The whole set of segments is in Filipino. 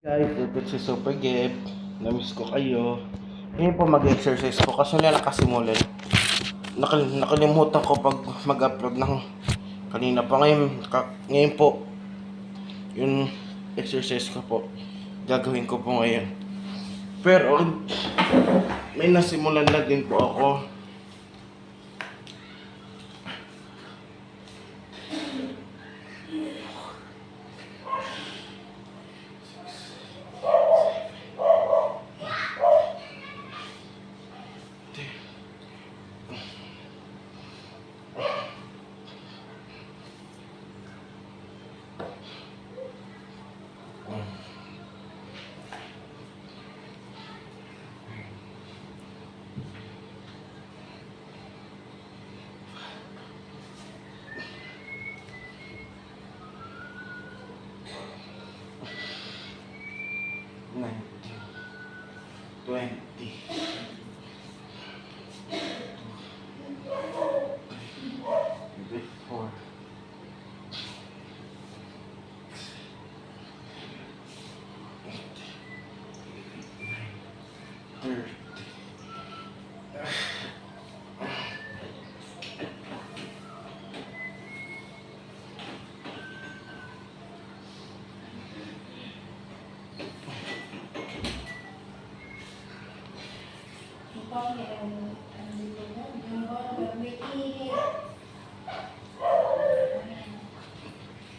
Guys, ito si Super Gep. Namiss ko kayo. Ngayon po mag-exercise po kasi wala nakasimulan. Nakalimutan ko pag mag-upload ng kanina pa. Ngayon po, yung exercise ko po, gagawin ko po ngayon. Pero, may nasimulan na din po ako. Nineteen, 20, 24, 30.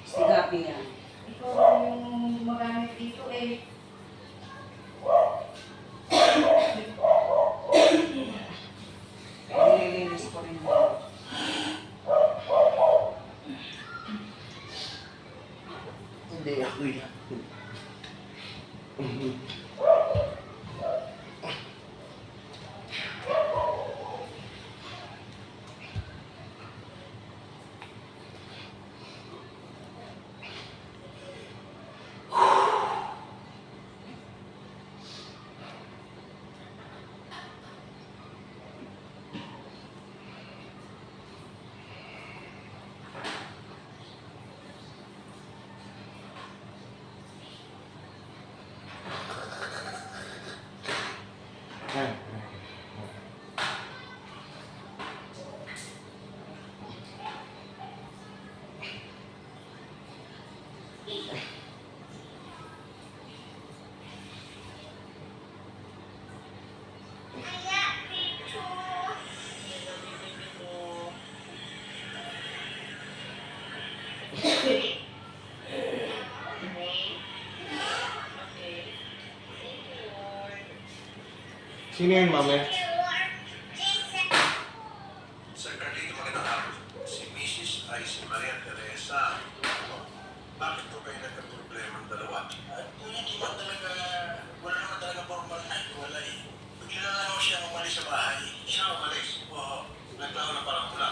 Sigapi yan. Ikaw yung magamit dito eh. Nililinis ko rin mo. Hindi ako yan. Sino yan, mami? Sir Carlito, magandang hapon. Si Mrs. ay si Maria Teresa. Bakit po kayo nagka-problema ng dalawa? Hindi man talaga, wala naman talaga formal na wala eh. Bigla na lang siya umalis sa bahay. Siya umalis? Oo. Naglaho na parang mula.